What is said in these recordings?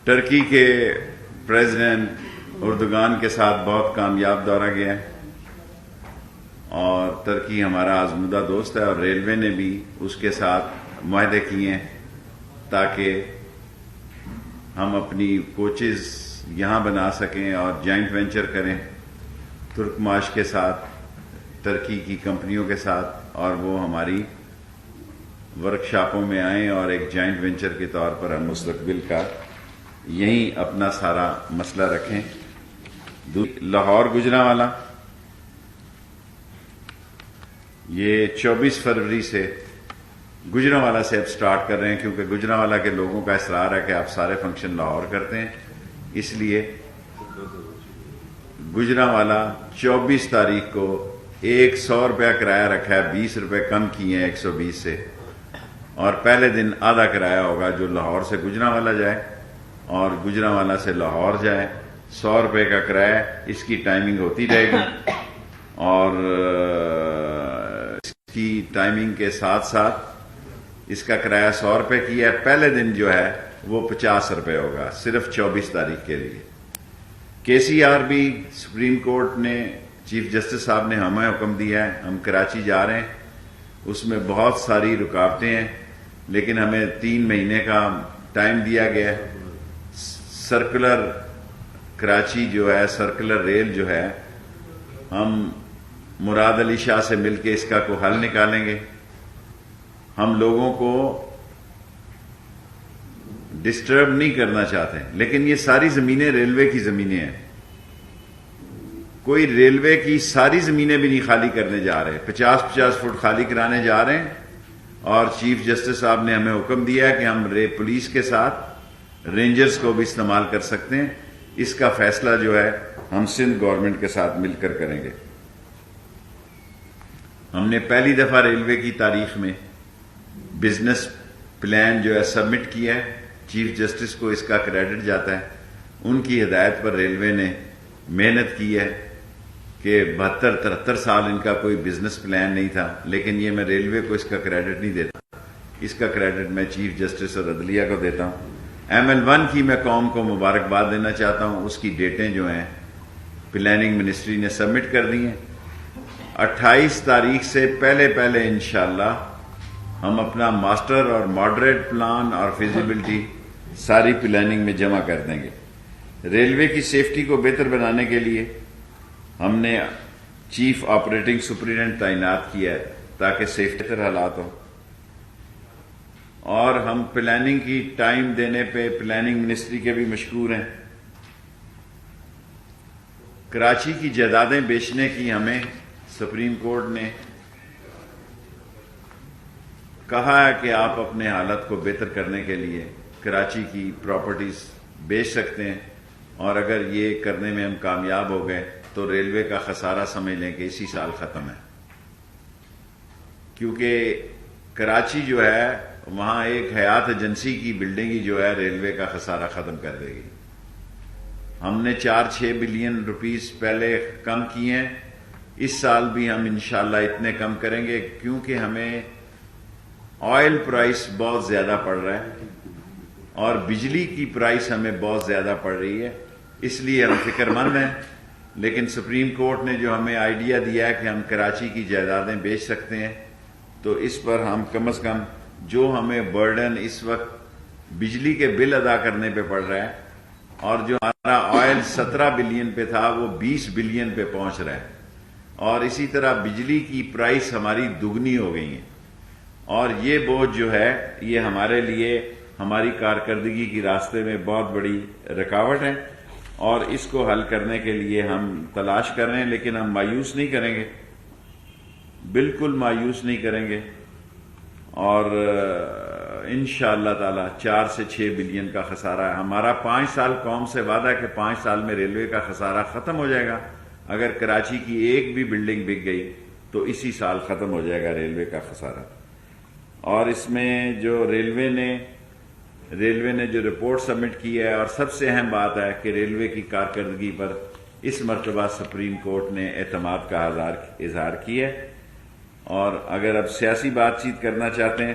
Turkey کے president Erdogan کے ساتھ بہت کامیاب دورہ گیا ہے اور ترکی ہمارا آزمودہ دوست ہے، اور ریلوے نے بھی اس کے ساتھ معاہدے کیے ہیں تاکہ ہم اپنی کوچز یہاں بنا سکیں اور جوائنٹ وینچر کریں ترک معاش کے ساتھ، ترکی کی کمپنیوں کے ساتھ، اور وہ ہماری ورکشاپوں میں آئیں اور ایک جوائنٹ وینچر کے طور پر ہم مستقبل کا یہیں اپنا سارا مسئلہ رکھیں۔ لاہور گجرانوالہ یہ 24 فروری سے گجرانوالہ سے اب سٹارٹ کر رہے ہیں، کیونکہ گجرانوالہ کے لوگوں کا اصرار ہے کہ آپ سارے فنکشن لاہور کرتے ہیں، اس لیے گجرانوالہ 24 تاریخ کو 100 روپیہ کرایہ رکھا ہے، 20 روپے کم کیے ہیں 120 سے، اور پہلے دن آدھا کرایہ ہوگا جو لاہور سے گجرانوالہ جائے اور گجرانوالہ سے لاہور جائے، 100 روپے کا کرایہ، اس کی ٹائمنگ ہوتی رہے گی، اور اس کی ٹائمنگ کے ساتھ ساتھ اس کا کرایہ 100 روپے کی ہے۔ پہلے دن جو ہے وہ 50 روپے ہوگا، صرف 24 تاریخ کے لیے۔ کے سی آر بھی سپریم کورٹ نے، چیف جسٹس صاحب نے ہمیں حکم دیا ہے، ہم کراچی جا رہے ہیں، اس میں بہت ساری رکاوٹیں ہیں، لیکن ہمیں 3 مہینے کا ٹائم دیا گیا ہے۔ سرکولر کراچی جو ہے، سرکولر ریل جو ہے، ہم مراد علی شاہ سے مل کے اس کا کوئی حل نکالیں گے۔ ہم لوگوں کو ڈسٹرب نہیں کرنا چاہتے، لیکن یہ ساری زمینیں ریلوے کی زمینیں ہیں، کوئی ریلوے کی ساری زمینیں بھی نہیں خالی کرنے جا رہے، 50-50 فٹ خالی کرانے جا رہے ہیں، اور چیف جسٹس صاحب نے ہمیں حکم دیا ہے کہ ہم پولیس کے ساتھ رینجرز کو بھی استعمال کر سکتے ہیں۔ اس کا فیصلہ جو ہے ہم سندھ گورنمنٹ کے ساتھ مل کر کریں گے۔ ہم نے پہلی دفعہ ریلوے کی تاریخ میں بزنس پلان جو ہے سبمٹ کیا ہے، چیف جسٹس کو اس کا کریڈٹ جاتا ہے، ان کی ہدایت پر ریلوے نے محنت کی ہے کہ 72-73 سال ان کا کوئی بزنس پلان نہیں تھا، لیکن یہ میں ریلوے کو اس کا کریڈٹ نہیں دیتا، اس کا کریڈٹ میں چیف جسٹس اور عدلیہ کو دیتا ہوں۔ ML1 کی میں قوم کو مبارکباد دینا چاہتا ہوں، اس کی ڈیٹیں جو ہیں پلاننگ منسٹری نے سبمٹ کر دی ہیں۔ 28 تاریخ سے پہلے انشاءاللہ ہم اپنا ماسٹر اور ماڈریٹ پلان اور فیزیبلٹی ساری پلاننگ میں جمع کر دیں گے۔ ریلوے کی سیفٹی کو بہتر بنانے کے لیے ہم نے چیف آپریٹنگ سپرنٹینڈنٹ تعینات کیا ہے تاکہ سیفٹی بہتر حالات ہوں، اور ہم پلاننگ کی ٹائم دینے پہ پلاننگ منسٹری کے بھی مشکور ہیں۔ کراچی کی جائیدادیں بیچنے کی ہمیں سپریم کورٹ نے کہا ہے کہ آپ اپنے حالت کو بہتر کرنے کے لیے کراچی کی پراپرٹیز بیچ سکتے ہیں، اور اگر یہ کرنے میں ہم کامیاب ہو گئے تو ریلوے کا خسارہ سمجھ لیں کہ اسی سال ختم ہے، کیونکہ کراچی جو ہے وہاں ایک حیات ایجنسی کی بلڈنگ ہی جو ہے ریلوے کا خسارہ ختم کر دے گی۔ ہم نے 4-6 بلین روپیز پہلے کم کیے ہیں، اس سال بھی ہم انشاءاللہ اتنے کم کریں گے، کیونکہ ہمیں آئل پرائس بہت زیادہ پڑ رہا ہے اور بجلی کی پرائس ہمیں بہت زیادہ پڑ رہی ہے، اس لیے ہم فکر مند ہیں۔ لیکن سپریم کورٹ نے جو ہمیں آئیڈیا دیا ہے کہ ہم کراچی کی جائیدادیں بیچ سکتے ہیں، تو اس پر ہم کم از کم جو ہمیں برڈن اس وقت بجلی کے بل ادا کرنے پہ پڑ رہا ہے، اور جو ہمارا آئل 17 بلین پہ تھا وہ 20 بلین پہ پہنچ رہا ہے، اور اسی طرح بجلی کی پرائس ہماری دگنی ہو گئی ہے، اور یہ بوجھ جو ہے یہ ہمارے لیے ہماری کارکردگی کی راستے میں بہت بڑی رکاوٹ ہے، اور اس کو حل کرنے کے لیے ہم تلاش کر رہے ہیں، لیکن ہم مایوس نہیں کریں گے، بالکل مایوس نہیں کریں گے، اور انشاءاللہ تعالی 4 سے 6 بلین کا خسارہ ہے ہمارا۔ 5 سال قوم سے وعدہ ہے کہ 5 سال میں ریلوے کا خسارہ ختم ہو جائے گا۔ اگر کراچی کی ایک بھی بلڈنگ بک گئی تو اسی سال ختم ہو جائے گا ریلوے کا خسارہ۔ اور اس میں جو ریلوے نے جو رپورٹ سبمٹ کی ہے، اور سب سے اہم بات ہے کہ ریلوے کی کارکردگی پر اس مرتبہ سپریم کورٹ نے اعتماد کا اظہار کیا ہے، اور اگر اب سیاسی بات چیت کرنا چاہتے ہیں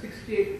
6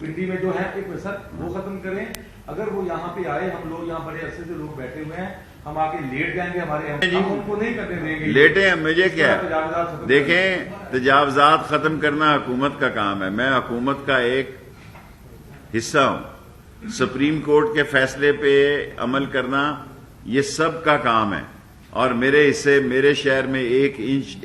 پنڈی میں جو ہے ایک وسعت وہ ختم کریں. اگر وہ یہاں پہ آئے, ہم لوگ یہاں بڑے عرصے سے لوگ بیٹھے ہوئے ہیں, ہم آ کے لیٹ جائیں گے, ہمارے ہم ان کو نہیں کرنے دیں گے. لیٹے ہیں, مجھے کیا ہے, دیکھیں تجاوزات ختم کرنا حکومت کا کام ہے, میں حکومت کا ایک حصہ ہوں. سپریم کورٹ کے فیصلے پہ عمل کرنا یہ سب کا کام ہے, اور میرے حصے, میرے شہر میں 1 انچ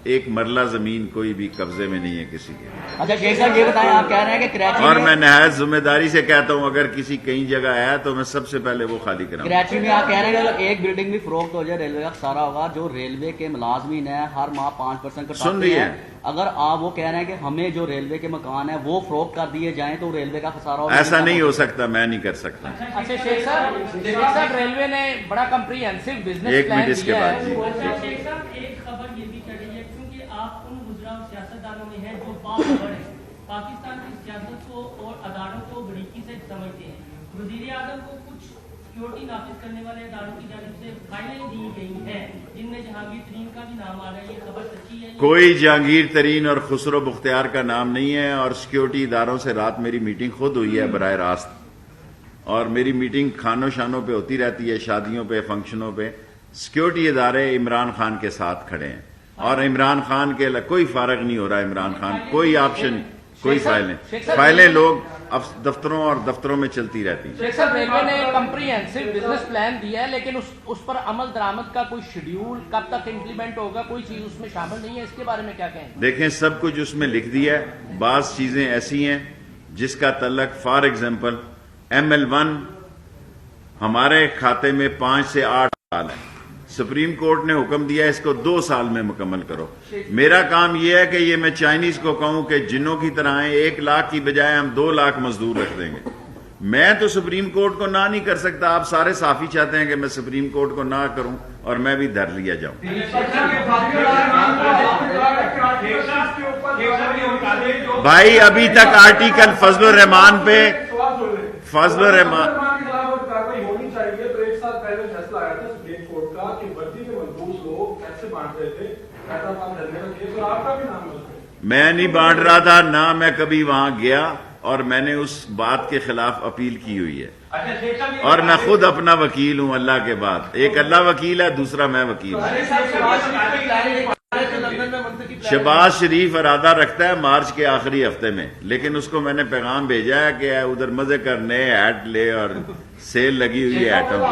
ایک مرلہ زمین کوئی بھی قبضے میں نہیں ہے کسی کے. اچھا شیخ صاحب یہ بتائیں, آپ کہہ رہے ہیں کہ کراچی اور میں نہایت ذمہ داری سے کہتا ہوں اگر کسی کہیں جگہ ہے تو میں سب سے پہلے وہ خالی کراؤں. کراچی میں آپ کہہ رہے ہیں کہ اگر ایک بلڈنگ بھی فروخت ہو جائے ریلوے کا خسارہ ہوگا. جو ریلوے کے ملازمین ہیں ہر ماہ 5% کٹاتے ہیں, اگر آپ وہ کہہ رہے ہیں کہ ہمیں جو ریلوے کے مکان ہیں وہ فروخت کر دیے جائیں تو ریلوے کا خسارہ ہوگا, ایسا نہیں ہو سکتا, میں نہیں کر سکتا. اچھا شیخ صاحب ریلوے نے بڑا کمپریہنسو بزنس ایک پلان منٹ اس کے دیا بعد. ہے. شیخ صاحب ایک خبر یہ بھی چڑھی ہے کیونکہ آپ ان وزراء اور سیاستدانوں میں ہیں جو باخبر ہیں, پاکستان کی سیاست کو اور اداروں کو باریکی سے سمجھتے ہیں. وزیر اعظم کو کچھ سیکورٹی نافذ کرنے والے اداروں کی جانب سے فائلیں دی گئی ہیں جن میں جہانگیر ترین کا بھی نام آ رہا ہے, یہ خبر سچی ہے؟ کوئی جہانگیر ترین اور خسرو بختیار کا نام نہیں ہے, اور سیکیورٹی اداروں سے رات میری میٹنگ خود ہوئی ہے براہ راست, اور میری میٹنگ کھانوں شانوں پہ ہوتی رہتی ہے, شادیوں پہ, فنکشنوں پہ. سیکیورٹی ادارے عمران خان کے ساتھ کھڑے ہیں, اور عمران خان کے کوئی فارغ نہیں ہو رہا. عمران خان کوئی آپشن, کوئی فائلیں لوگ دفتروں میں چلتی رہتی ہیں. شیخ صاحب ریلوے نے کمپریہنسو بزنس پلان دیا ہے لیکن اس پر عمل درآمد کا کوئی شیڈیول کب تک امپلیمنٹ ہوگا, کوئی چیز اس میں شامل نہیں ہے, اس کے بارے میں کیا کہیں؟ دیکھیں سب کچھ اس میں لکھ دیا ہے. بعض چیزیں ایسی ہیں جس کا تعلق, فار ایگزامپل ML1 ہمارے کھاتے میں 5 سے 8 سال ہے, سپریم کورٹ نے حکم دیا اس کو 2 سال میں مکمل کرو. میرا کام یہ ہے کہ یہ میں چائنیز کو کہوں کہ جنوں کی طرح 1 لاکھ کی بجائے ہم 2 لاکھ مزدور رکھ دیں گے. میں تو سپریم کورٹ کو نہ نہیں کر سکتا. آپ سارے صحافی چاہتے ہیں کہ میں سپریم کورٹ کو نہ کروں اور میں بھی دھر لیا جاؤں. بھائی ابھی تک آرٹیکل فضل الرحمان پہ, فضل الرحمان میں نہیں بانٹ رہا تھا, نہ میں کبھی وہاں گیا, اور میں نے اس بات کے خلاف اپیل کی ہوئی ہے, اور میں خود اپنا وکیل ہوں اللہ کے بعد. ایک اللہ وکیل ہے, دوسرا میں وکیل ہوں. شہباز شریف ارادہ رکھتا ہے مارچ کے آخری ہفتے میں, لیکن اس کو میں نے پیغام بھیجا ہے کہ ادھر مزے کر, نئے ہیٹ لے, اور سیل لگی ہوئی ہے ہیٹوں کی.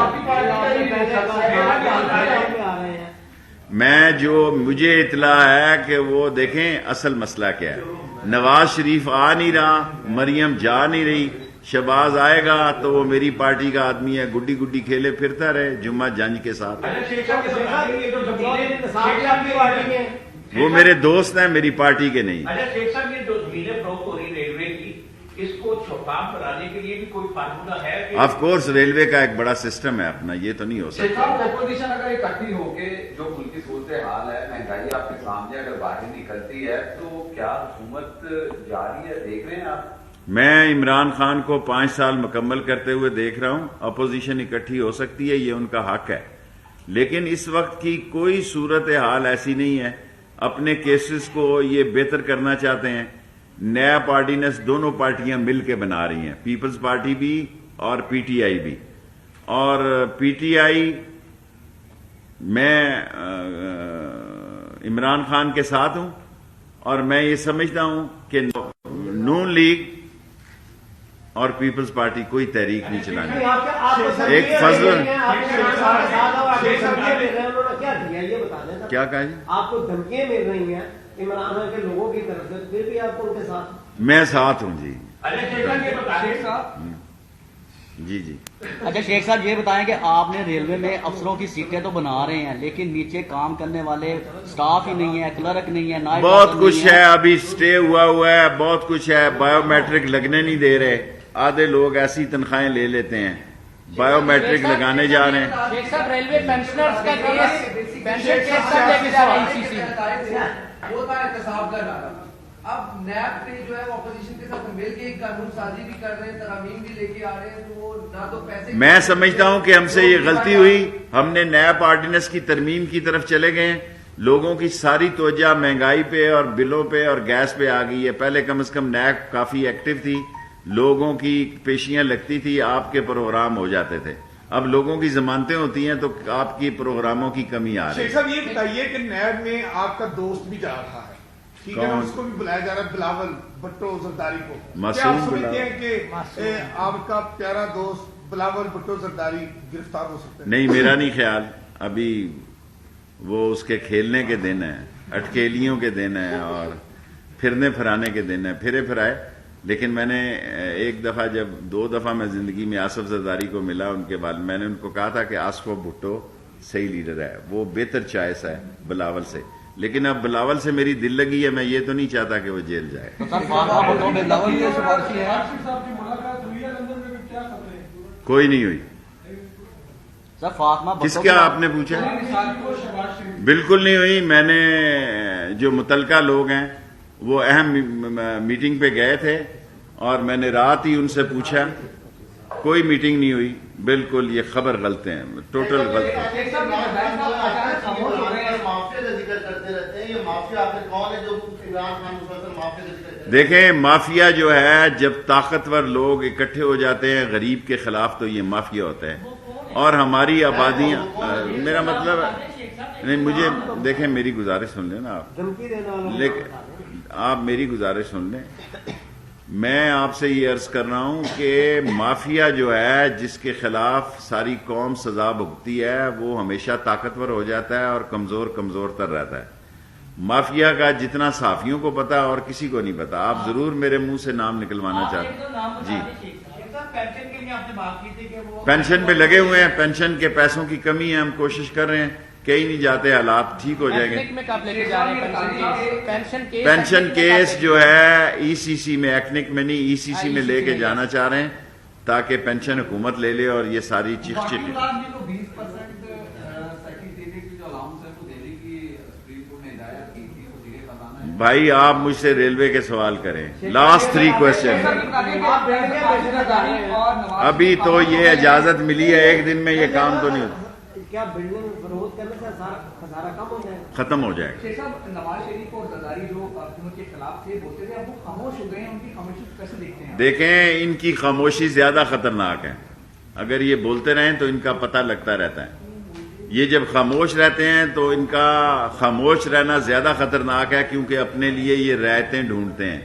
میں جو مجھے اطلاع ہے کہ وہ دیکھیں اصل مسئلہ کیا ہے. نواز شریف آ نہیں رہا, مریم جا نہیں رہی, شہباز آئے گا تو وہ میری پارٹی کا آدمی ہے, گڈی گڈی کھیلے پھرتا رہے جمعہ جنج کے ساتھ. وہ میرے دوست ہیں, میری پارٹی کے نہیں. اس کو شفاف بنانے کے لیے بھی کوئی فارمولا ہے؟ آف کورس ریلوے کا ایک بڑا سسٹم ہے اپنا, یہ تو نہیں ہو سکتا. اپوزیشن اگر اکٹھی ہو کے جو ملک کی صورتحال ہے, مہنگائی آپ کے سامنے اگر باہر نکلتی ہے تو کیا حکومت جاری ہے, دیکھ رہے ہیں آپ؟ میں عمران خان کو 5 سال مکمل کرتے ہوئے دیکھ رہا ہوں. اپوزیشن اکٹھی ہو سکتی ہے, یہ ان کا حق ہے, لیکن اس وقت کی کوئی صورتحال ایسی نہیں ہے. اپنے کیسز کو یہ بہتر کرنا چاہتے ہیں. نیا آرڈیننس دونوں پارٹیاں مل کے بنا رہی ہیں, پیپلز پارٹی بھی اور پی ٹی آئی بھی. اور پی ٹی آئی میں عمران خان کے ساتھ ہوں, اور میں یہ سمجھتا ہوں کہ نون لیگ اور پیپلز پارٹی کوئی تحریک نہیں چلانی. ایک فضل کیا کہا جی, آپ کو دھمکیاں مل رہی ہیں عمران خان کے لوگوں کی طرف سے, پھر بھی آپ کو ان کے ساتھ؟ میں ساتھ ہوں جی. جی جی. اچھا شیخ صاحب یہ بتائیں کہ آپ نے ریلوے میں افسروں کی سیٹیں تو بنا رہے ہیں, لیکن نیچے کام کرنے والے سٹاف ہی نہیں ہے, کلرک نہیں ہے, نائب بہت کچھ ہے, ابھی سٹے ہوا ہے, بہت کچھ ہے. بایو میٹرک لگنے نہیں دے رہے, آدھے لوگ ایسی تنخواہیں لے لیتے ہیں, بایو میٹرک لگانے جا رہے ہیں. شیخ صاحب ریلوے پینشنرز کا کیس, پینشن کیس کب لے کے جا رہے ہیں ECC؟ وہ تھا احتساب کا ادارہ. اب نیب پہ جو ہے اپوزیشن کے ساتھ مل کے قانون سازی بھی کر رہے ہیں, ترامیم بھی لے کے آ رہے ہیں, تو وہ نہ تو پیسے. میں سمجھتا ہوں کہ ہم سے یہ غلطی ہوئی, ہم نے نیب آرڈیننس کی ترمیم کی طرف چلے گئے, لوگوں کی ساری توجہ مہنگائی پہ اور بلوں پہ اور گیس پہ آ گئی ہے. پہلے کم از کم نیک کافی ایکٹیو تھی, لوگوں کی پیشیاں لگتی تھی, آپ کے پروگرام ہو جاتے تھے. اب لوگوں کی ضمانتیں ہوتی ہیں تو آپ کی پروگراموں کی کمی آ رہی شیخ صاحب یہ بتائیے کہ نیب میں آپ کا دوست بھی جا رہا ہے, ٹھیک ہے نا, اس کو بھی بلایا جا رہا ہے, بلاول بھٹو زرداری کو. کیا آپ سمجھتے ہیں کہ آپ کا پیارا دوست بلاول بھٹو زرداری گرفتار ہو سکتے ہیں؟ نہیں, میرا نہیں خیال. ابھی وہ اس کے کھیلنے کے دن ہیں, اٹکیلیوں کے دن ہیں اور پھرنے پھرانے کے دن ہیں, پھرے پھرائے. لیکن میں نے ایک دفعہ جب 2 دفعہ میں زندگی میں آصف زرداری کو ملا, ان کے بعد میں نے ان کو کہا تھا کہ آصف بھٹو صحیح لیڈر ہے, وہ بہتر چوائس ہے بلاول سے. لیکن اب بلاول سے میری دل لگی ہے, میں یہ تو نہیں چاہتا کہ وہ جیل جائے. کوئی نہیں ہوئی. کس کا آپ نے پوچھا؟ بالکل نہیں ہوئی. میں نے جو متعلقہ لوگ ہیں وہ اہم میٹنگ پہ گئے تھے اور میں نے رات ہی ان سے پوچھا, کوئی میٹنگ نہیں ہوئی. بالکل یہ خبر غلط ہیں, ٹوٹل غلط ہے. دیکھیں مافیا جو ہے, جب طاقتور لوگ اکٹھے ہو جاتے ہیں غریب کے خلاف تو یہ مافیا ہوتا ہے. اور ہماری آبادیاں, میرا مطلب نہیں, مجھے دیکھیں میری گزارش سن لیں نا آپ, لیکن آپ میری گزارش سن لیں. میں آپ سے یہ عرض کر رہا ہوں کہ مافیا جو ہے جس کے خلاف ساری قوم سزا بھگتی ہے وہ ہمیشہ طاقتور ہو جاتا ہے اور کمزور تر رہتا ہے. مافیا کا جتنا صحافیوں کو پتا اور کسی کو نہیں پتا. آپ ضرور میرے منہ سے نام نکلوانا چاہتے ہیں. جی, پینشن کے لیے آپ نے بات کی تھی کہ وہ پینشن پہ لگے ہوئے ہیں, پینشن کے پیسوں کی کمی ہے, ہم کوشش کر رہے ہیں, کہیں نہیں جاتے, حالات ٹھیک ہو جائیں گے. پینشن کیس جو ہے ای سی سی میں, ایکنک میں نہیں, ای سی سی میں لے کے جانا چاہ رہے ہیں تاکہ پینشن حکومت لے لے اور یہ ساری چیخ چٹی. بھائی آپ مجھ سے ریلوے کے سوال کریں. Last 3 question. ابھی تو یہ اجازت ملی ہے, ایک دن میں یہ کام تو نہیں ہوتا. کیا بلڈنگ فروخت کرنے سے خسارہ کم ہو جائے گا؟ ختم ہو جائے گا. شیخ صاحب, نواز شریف اور زرداری جو ان کے خلاف تھے بولتے تھے, اب وہ خاموش ہو گئے ہیں, ان کی خاموشی کیسے دیکھتے ہیں؟ دیکھیں ان کی خاموشی زیادہ خطرناک ہے. اگر یہ بولتے رہیں تو ان کا پتہ لگتا رہتا ہے. یہ جب خاموش رہتے ہیں تو ان کا خاموش رہنا زیادہ خطرناک ہے, کیونکہ اپنے لیے یہ رعایتیں ڈھونڈتے ہیں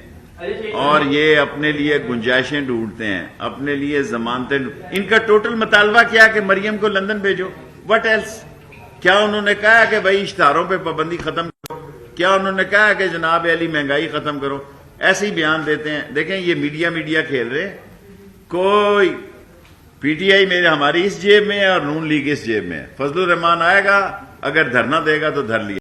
اور یہ اپنے لیے گنجائشیں ڈھونڈتے ہیں, اپنے لیے ضمانتیں. ان کا ٹوٹل مطالبہ کیا کہ مریم کو لندن بھیجو, وٹ ایلس؟ کیا انہوں نے کہا کہ بھائی اشتہاروں پہ پابندی ختم کرو؟ کیا انہوں نے کہا کہ جناب علی مہنگائی ختم کرو؟ ایسے ہی بیان دیتے ہیں. دیکھیں یہ میڈیا کھیل رہے. کوئی پی ٹی آئی میرے ہماری اس جیب میں ہے اور نون لیگ اس جیب میں ہے. فضل الرحمان آئے گا, اگر دھرنا دے گا تو دھر لیا.